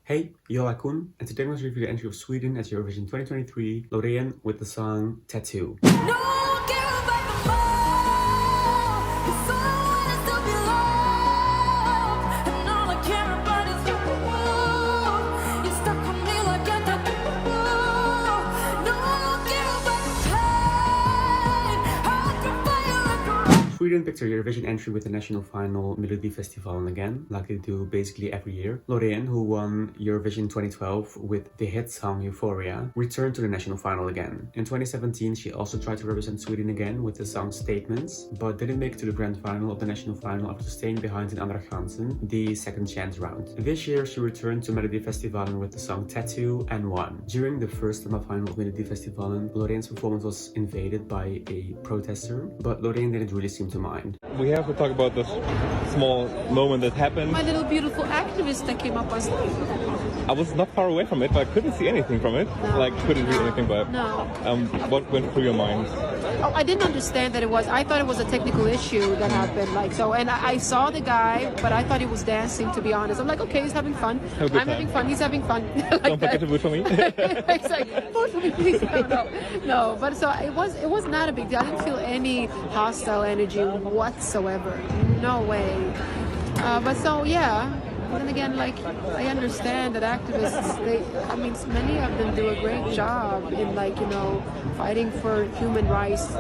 Hey, jag är Koen, and today I'm going to review the entry of Sweden at Eurovision 2023, Loreen with the song Tattoo. Sweden picked her Eurovision entry with the national final Melodifestivalen again, like they do basically every year. Loreen, who won Eurovision 2012 with the hit song Euphoria, returned to the national final again. In 2017, she also tried to represent Sweden again with the song Statements, but didn't make it to the grand final of the national final after staying behind in Andra Chansen, the second chance round. This year, she returned to Melodifestivalen with the song Tattoo and won. During the first semi-final of Melodifestivalen, Loreen's performance was invaded by a protester, but Loreen didn't really seem to mind. We have to talk about this small moment that happened. My little beautiful activist that came up on stage. I was not far away from it, but I couldn't see anything from it. No. Couldn't read anything by it. No. What went through your mind? Oh, I didn't understand that it was. I thought it was a technical issue that happened. And I saw the guy, but I thought he was dancing. To be honest, I'm like, okay, he's having fun. Have a good I'm time. having fun. He's having fun. Don't forget to vote for me. Exactly. Vote for me, please. No. But so it was not a big deal. I didn't feel any hostile energy whatsoever. No way. But so yeah. And then again, I understand that activists, many of them do a great job in fighting for human rights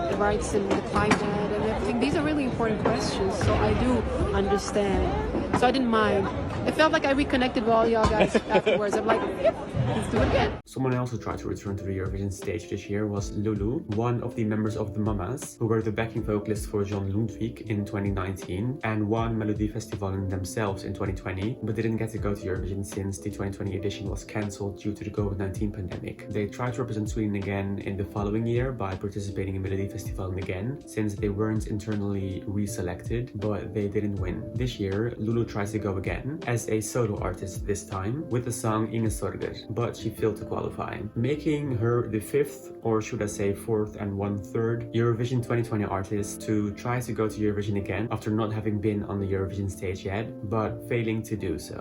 and the climate and everything. These are really important questions, so I do understand. So I didn't mind. It felt like I reconnected with all y'all guys afterwards. I'm like, yep, let's do it again. Someone else who tried to return to the Eurovision stage this year was Lulu, one of the members of the Mamas, who were the backing vocalists for John Lundvik in 2019 and won Melodifestivalen themselves in 2020, but didn't get to go to Eurovision since the 2020 edition was cancelled due to the COVID-19 pandemic. They tried to represent Sweden again in the following year by participating in Melodifestivalen again, since they weren't internally reselected, but they didn't win. This year, Lulu tries to go again, as a solo artist this time, with the song Inge Sorger, but she failed to qualify, making her the fifth, or should I say fourth and 1/3 Eurovision 2020 artist to try to go to Eurovision again after not having been on the Eurovision stage yet, but failing to do so.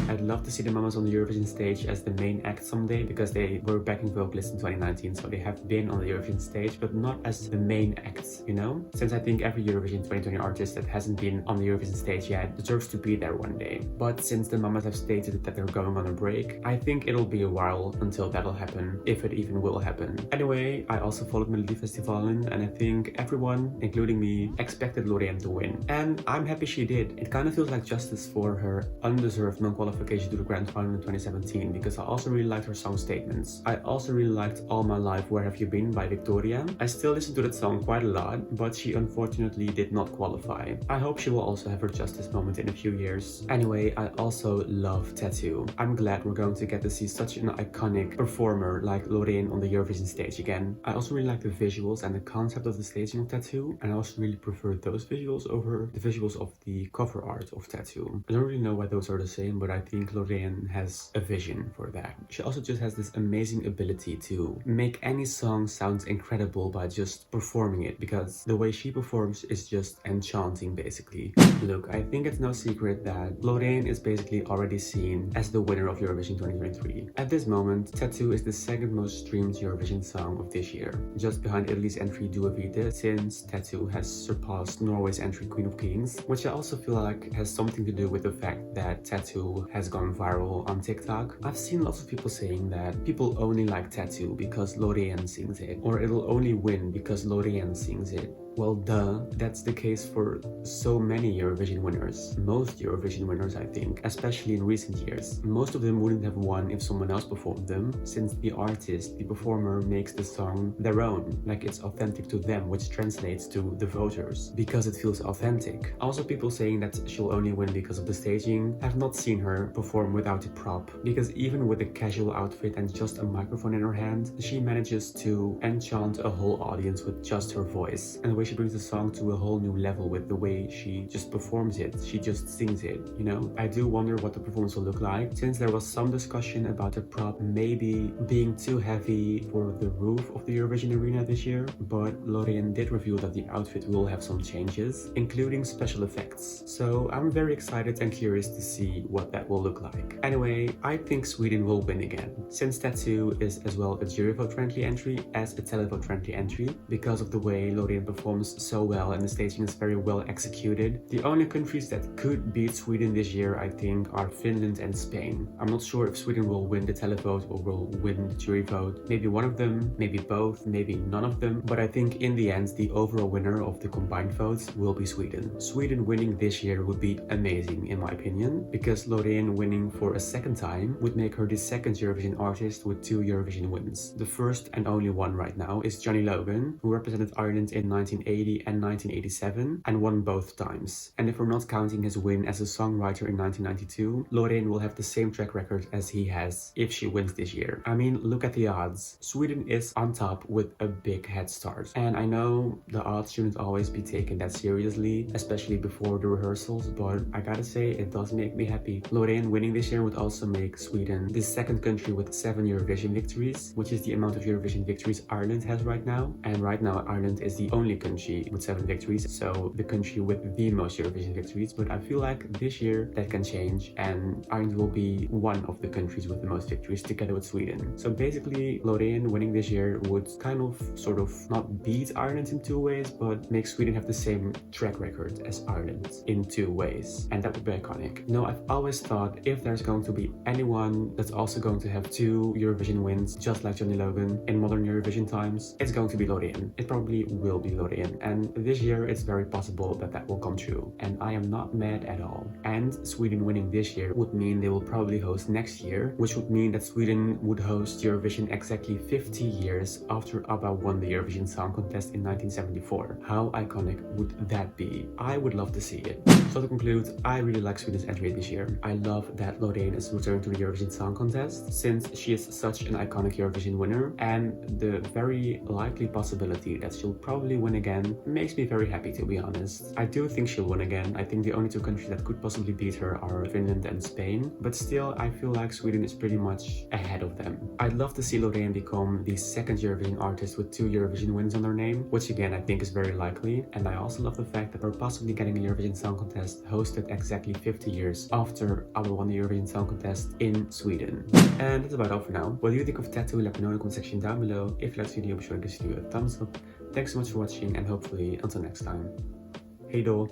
I'd love to see the Mamas on the Eurovision stage as the main act someday, because they were backing vocalists in 2019, so they have been on the Eurovision stage, but not as the main acts, you know? Since I think every Eurovision 2020 artist that hasn't been on the Eurovision stage yet deserves to be there one day. But since the Mamas have stated that they're going on a break, I think it'll be a while until that'll happen, if it even will happen. Anyway, I also followed Melodifestivalen, and I think everyone, including me, expected Loreen to win. And I'm happy she did. It kind of feels like justice for her undeserved non-qualification to the grand final in 2017, because I also really liked her song Statements. I also really liked All My Life Where Have You Been by Victoria. I still listen to that song quite a lot, but she unfortunately did not qualify. I hope she will also have her justice moment in a few years. Anyway, I also love Tattoo. I'm glad we're going to get to see such an iconic performer like Loreen on the Eurovision stage again. I also really like the visuals and the concept of the staging of Tattoo, and I also really prefer those visuals over the visuals of the cover art of Tattoo. I don't really know why those are the same, but I think Loreen has a vision for that. She also just has this amazing ability to make any song sound incredible by just performing it, because the way she performs is just enchanting, basically. Look, I think it's no secret that Loreen is basically already seen as the winner of Eurovision 2023. At this moment, Tattoo is the second most streamed Eurovision song of this year, just behind Italy's entry Due Vite, since Tattoo has surpassed Norway's entry Queen of Kings, which I also feel like has something to do with the fact that Tattoo has gone viral on TikTok. I've seen lots of people saying that people only like Tattoo because Loreen sings it, or it'll only win because Loreen sings it. Well, duh, that's the case for so many Eurovision winners. Most Eurovision winners, I think, especially in recent years. Most of them wouldn't have won if someone else performed them, since the artist, the performer, makes the song their own, like it's authentic to them, which translates to the voters, because it feels authentic. Also, people saying that she'll only win because of the staging have not seen her perform without a prop, because even with a casual outfit and just a microphone in her hand, she manages to enchant a whole audience with just her voice. And way she brings the song to a whole new level with the way she just performs it. She just sings it, you know? I do wonder what the performance will look like, since there was some discussion about the prop maybe being too heavy for the roof of the Eurovision arena this year, but Loreen did reveal that the outfit will have some changes, including special effects. So I'm very excited and curious to see what that will look like. Anyway, I think Sweden will win again, since Tattoo is as well a jury vote friendly entry as a televote friendly entry, because of the way Loreen performs so well and the staging is very well executed. The only countries that could beat Sweden this year, I think, are Finland and Spain. I'm not sure if Sweden will win the televote or will win the jury vote. Maybe one of them, maybe both, maybe none of them, but I think in the end the overall winner of the combined votes will be Sweden. Sweden winning this year would be amazing in my opinion, because Loreen winning for a second time would make her the second Eurovision artist with 2 Eurovision wins. The first and only one right now is Johnny Logan, who represented Ireland in 1980 and 1987 and won both times. And if we're not counting his win as a songwriter in 1992, Loreen will have the same track record as he has if she wins this year. I mean, look at the odds. Sweden is on top with a big head start. And I know the odds shouldn't always be taken that seriously, especially before the rehearsals, but I gotta say it does make me happy. Loreen winning this year would also make Sweden the second country with 7 Eurovision victories, which is the amount of Eurovision victories Ireland has right now. And right now Ireland is the only country with 7 victories, so the country with the most Eurovision victories. But I feel like this year that can change and Ireland will be one of the countries with the most victories together with Sweden. So basically Loreen winning this year would kind of sort of not beat Ireland in 2 ways, but make Sweden have the same track record as Ireland in 2 ways, and that would be iconic. You know, I've always thought if there's going to be anyone that's also going to have 2 Eurovision wins just like Johnny Logan in modern Eurovision times, it's going to be Loreen. It probably will be Loreen, and this year it's very possible that that will come true, and I am not mad at all. And Sweden winning this year would mean they will probably host next year, which would mean that Sweden would host Eurovision exactly 50 years after ABBA won the Eurovision Song Contest in 1974. How iconic would that be? I would love to see it. So to conclude, I really like Sweden's entry this year. I love that Loreen is returning to the Eurovision Song Contest, since she is such an iconic Eurovision winner, and the very likely possibility that she'll probably win again makes me very happy, to be honest. I do think she'll win again. I think the only 2 countries that could possibly beat her are Finland and Spain, but still I feel like Sweden is pretty much ahead of them. I'd love to see Loreen become the second Eurovision artist with 2 Eurovision wins on her name, which again I think is very likely, and I also love the fact that we're possibly getting a Eurovision Song Contest hosted exactly 50 years after ABBA won the Eurovision Song Contest in Sweden. And that's about all for now. What do you think of Tattoo? Let me know in the comment section down below. If you liked the video, be sure to give this video a thumbs up. Thanks so much for watching, and hopefully until next time. Hey doll.